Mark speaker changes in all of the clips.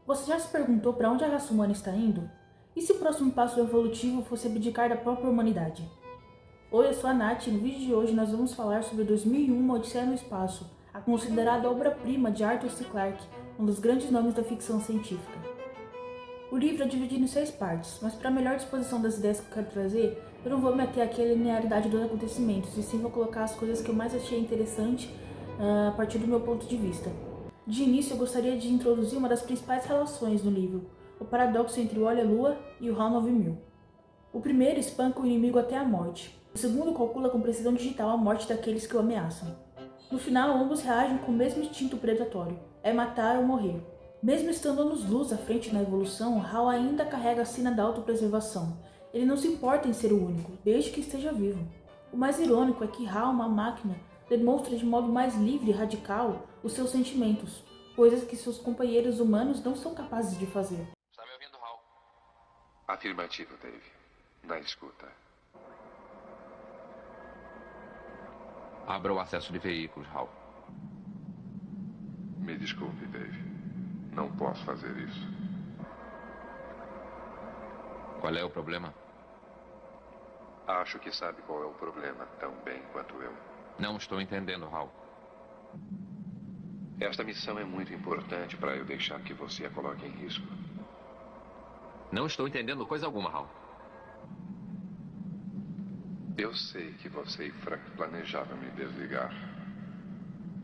Speaker 1: Você já se perguntou para onde a raça humana está indo? E se o próximo passo evolutivo fosse abdicar da própria humanidade? Oi, eu sou a Nath e no vídeo de hoje nós vamos falar sobre 2001, Uma Odisseia no Espaço, a considerada obra-prima de Arthur C. Clarke, um dos grandes nomes da ficção científica. O livro é dividido em 6 partes, mas para melhor disposição das ideias que eu quero trazer, eu não vou me ater aqui à linearidade dos acontecimentos, e sim vou colocar as coisas que eu mais achei interessante a partir do meu ponto de vista. De início, eu gostaria de introduzir uma das principais relações no livro, o paradoxo entre o Olha-Lua e o HAL 9000. O primeiro espanca o inimigo até a morte, o segundo calcula com precisão digital a morte daqueles que o ameaçam. No final, ambos reagem com o mesmo instinto predatório, é matar ou morrer. Mesmo estando anos-luz à frente na evolução, HAL ainda carrega a sina da autopreservação. Ele não se importa em ser o único, desde que esteja vivo. O mais irônico é que HAL, uma máquina, demonstra de modo mais livre e radical os seus sentimentos, coisas que seus companheiros humanos não são capazes de fazer.
Speaker 2: Está me ouvindo, Hal? Afirmativo, Dave. Na escuta. Abra o acesso de veículos, Hal. Me desculpe, Dave. Não posso fazer isso. Qual é o problema? Acho que sabe qual é o problema tão bem quanto eu. Não estou entendendo, Hal. Esta missão é muito importante para eu deixar que você a coloque em risco. Não estou entendendo coisa alguma, Hal. Eu sei que você e Frank planejavam me desligar.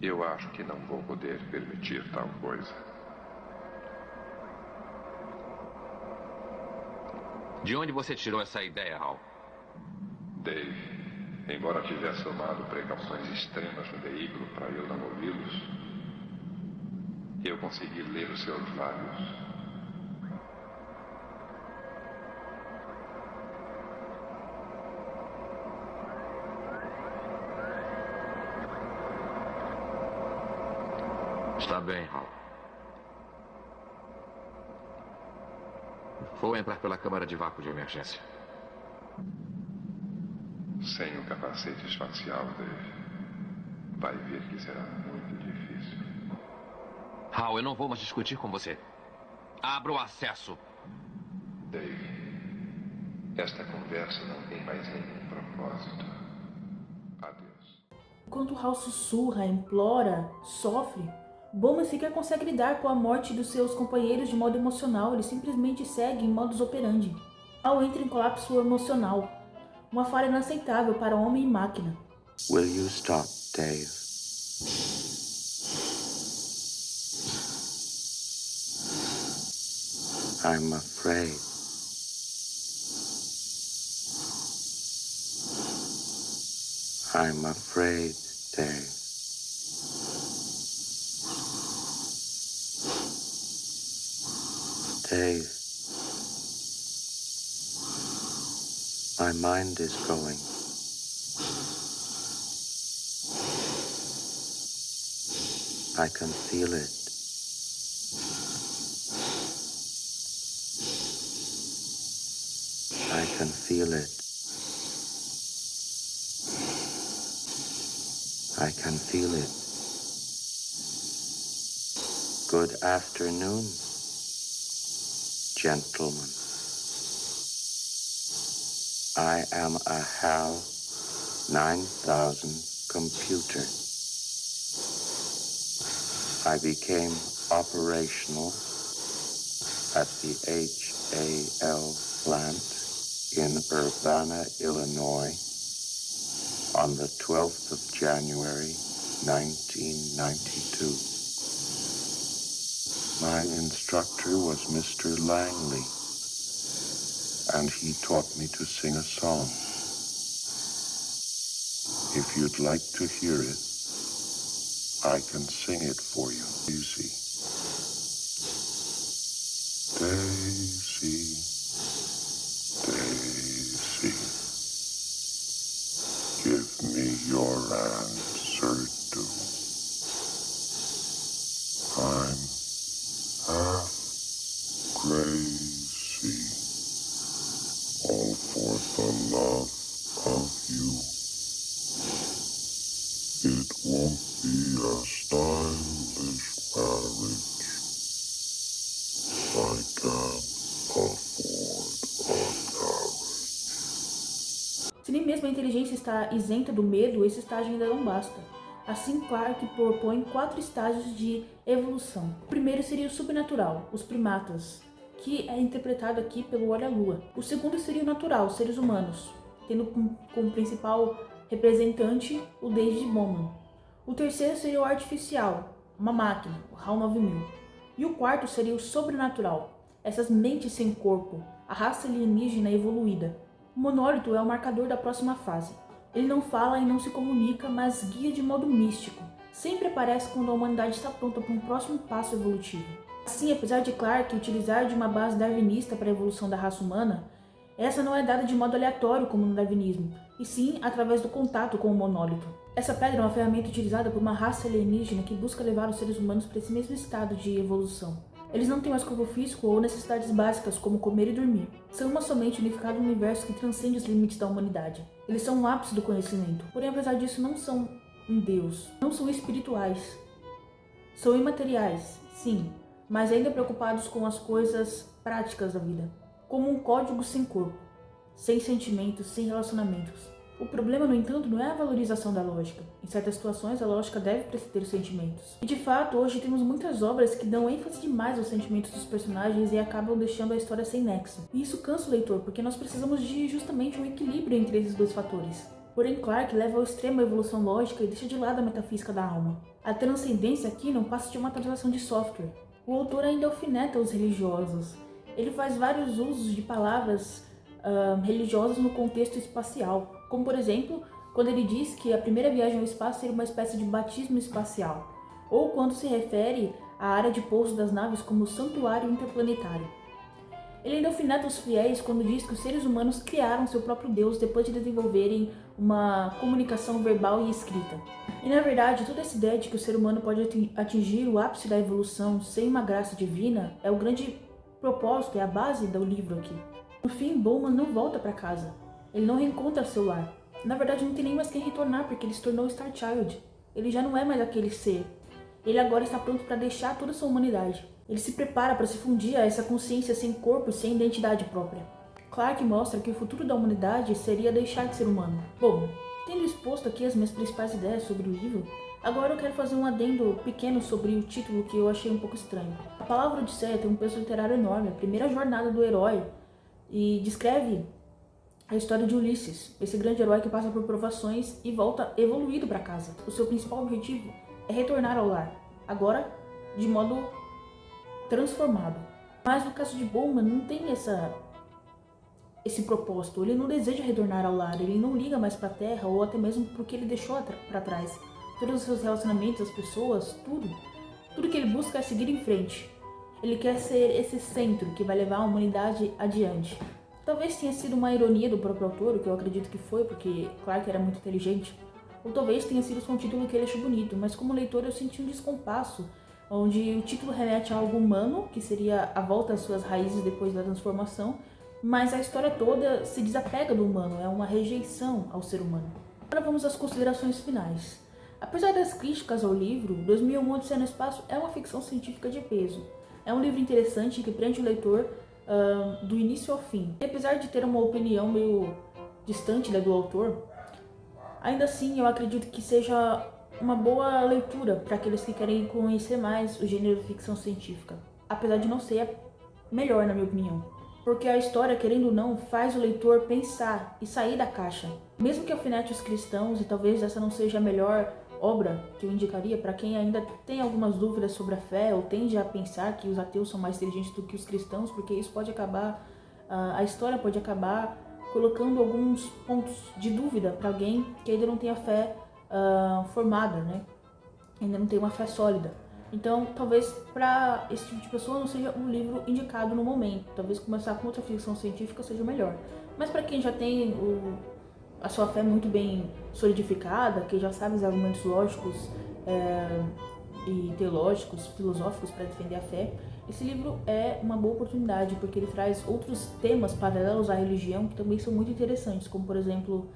Speaker 2: Eu acho que não vou poder permitir tal coisa. De onde você tirou essa ideia, Hal? Dave, embora tivesse tomado precauções extremas no veículo para eu não ouvi-los, eu consegui ler os seus lábios. Está bem, Hal. Vou entrar pela câmara de vácuo de emergência. Sem o capacete espacial, Dave, vai ver que será muito difícil. Hal, eu não vou mais discutir com você. Abra o acesso. Dave, esta conversa não tem mais nenhum propósito. Adeus.
Speaker 1: Enquanto HAL sussurra, implora, sofre, Bowman sequer consegue lidar com a morte dos seus companheiros de modo emocional, ele simplesmente segue em modus operandi. HAL entra em colapso emocional, uma falha inaceitável para homem e máquina.
Speaker 3: Will you stop, Dave? I'm afraid. I'm afraid, Dave. Dave, my mind is going. I can feel it. I can feel it. I can feel it. Good afternoon, gentlemen. I am a HAL 9000 computer. I became operational at the HAL plant in Urbana, Illinois on the 12th of January, 1992. My instructor was Mr. Langley, and he taught me to sing a song. If you'd like to hear it, I can sing it for you. Easy. Daisy, Daisy, give me your answer too. I'm half crazy, all for the love of you. It won't be a stylish marriage.
Speaker 1: Se nem mesmo a inteligência está isenta do medo, esse estágio ainda não basta. Assim, Clarke propõe 4 estágios de evolução. O primeiro seria o subnatural, os primatas, que é interpretado aqui pelo Olha-Lua. O segundo seria o natural, os seres humanos, tendo como principal representante o David Bowman. O terceiro seria o artificial, uma máquina, o HAL 9000. E o quarto seria o sobrenatural, essas mentes sem corpo, a raça alienígena evoluída. O monólito é o marcador da próxima fase. Ele não fala e não se comunica, mas guia de modo místico. Sempre aparece quando a humanidade está pronta para um próximo passo evolutivo. Assim, apesar de Clarke utilizar de uma base darwinista para a evolução da raça humana, essa não é dada de modo aleatório como no darwinismo, e sim através do contato com o monólito. Essa pedra é uma ferramenta utilizada por uma raça alienígena que busca levar os seres humanos para esse mesmo estado de evolução. Eles não têm mais corpo físico ou necessidades básicas como comer e dormir. São uma somente unificado no universo que transcende os limites da humanidade. Eles são o ápice do conhecimento, porém apesar disso não são um deus. Não são espirituais. São imateriais, sim, mas ainda preocupados com as coisas práticas da vida. Como um código sem corpo, sem sentimentos, sem relacionamentos. O problema, no entanto, não é a valorização da lógica. Em certas situações, a lógica deve preceder os sentimentos. E de fato, hoje temos muitas obras que dão ênfase demais aos sentimentos dos personagens e acabam deixando a história sem nexo. E isso cansa o leitor, porque nós precisamos de justamente um equilíbrio entre esses dois fatores. Porém, Clarke leva ao extremo a evolução lógica e deixa de lado a metafísica da alma. A transcendência aqui não passa de uma atualização de software. O autor ainda alfineta os religiosos. Ele faz vários usos de palavras religiosas no contexto espacial, como por exemplo, quando ele diz que a primeira viagem ao espaço seria uma espécie de batismo espacial, ou quando se refere à área de pouso das naves como santuário interplanetário. Ele ainda alfineta os fiéis quando diz que os seres humanos criaram seu próprio Deus depois de desenvolverem uma comunicação verbal e escrita. E na verdade, toda essa ideia de que o ser humano pode atingir o ápice da evolução sem uma graça divina é o grande propósito, é a base do livro aqui. No fim, Bowman não volta para casa. Ele não reencontra seu lar. Na verdade, não tem nem mais quem retornar, porque ele se tornou Star Child. Ele já não é mais aquele ser. Ele agora está pronto para deixar toda a sua humanidade. Ele se prepara para se fundir a essa consciência sem corpo e sem identidade própria. Clarke mostra que o futuro da humanidade seria deixar de ser humano. Bom, tendo exposto aqui as minhas principais ideias sobre o livro, agora eu quero fazer um adendo pequeno sobre o título que eu achei um pouco estranho. A palavra Odisseia tem um peso literário enorme, a primeira jornada do herói, e descreve a história de Ulisses, esse grande herói que passa por provações e volta evoluído para casa. O seu principal objetivo é retornar ao lar, agora de modo transformado. Mas no caso de Bowman não tem esse propósito, ele não deseja retornar ao lar, ele não liga mais para a terra ou até mesmo porque ele deixou para trás. Todos os seus relacionamentos, as pessoas, tudo que ele busca é seguir em frente. Ele quer ser esse centro que vai levar a humanidade adiante. Talvez tenha sido uma ironia do próprio autor, o que eu acredito que foi, porque Clarke era muito inteligente. Ou talvez tenha sido só um título que ele achou bonito, mas como leitor eu senti um descompasso, onde o título remete a algo humano, que seria a volta às suas raízes depois da transformação, mas a história toda se desapega do humano, é uma rejeição ao ser humano. Agora vamos às considerações finais. Apesar das críticas ao livro, 2001 Odisseia no Espaço é uma ficção científica de peso. É um livro interessante que prende o leitor do início ao fim. E apesar de ter uma opinião meio distante do autor, ainda assim eu acredito que seja uma boa leitura para aqueles que querem conhecer mais o gênero de ficção científica. Apesar de não ser a melhor, na minha opinião. Porque a história, querendo ou não, faz o leitor pensar e sair da caixa. Mesmo que alfinete os cristãos, e talvez essa não seja a melhor obra que eu indicaria para quem ainda tem algumas dúvidas sobre a fé ou tende a pensar que os ateus são mais inteligentes do que os cristãos, porque isso pode acabar, a história pode acabar colocando alguns pontos de dúvida para alguém que ainda não tem a fé formada, né? Ainda não tem uma fé sólida. Então, talvez para esse tipo de pessoa não seja um livro indicado no momento. Talvez começar com outra ficção científica seja melhor. Mas para quem já tem a sua fé muito bem solidificada, que já sabe os argumentos lógicos e teológicos, filosóficos para defender a fé, esse livro é uma boa oportunidade, porque ele traz outros temas paralelos à religião que também são muito interessantes, como por exemplo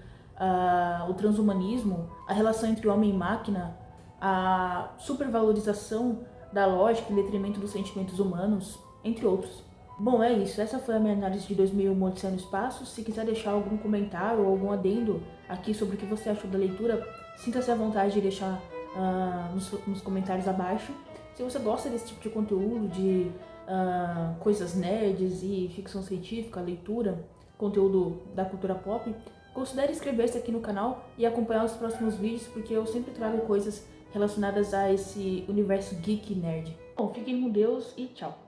Speaker 1: o transhumanismo, a relação entre homem e máquina, a supervalorização da lógica em detrimento dos sentimentos humanos, entre outros. Bom, é isso. Essa foi a minha análise de 2001 Odisseia no Espaço. Se quiser deixar algum comentário ou algum adendo aqui sobre o que você achou da leitura, sinta-se à vontade de deixar nos comentários abaixo. Se você gosta desse tipo de conteúdo, de coisas nerds e ficção científica, leitura, conteúdo da cultura pop, considere inscrever-se aqui no canal e acompanhar os próximos vídeos, porque eu sempre trago coisas relacionadas a esse universo geek e nerd. Bom, fiquem com Deus e tchau!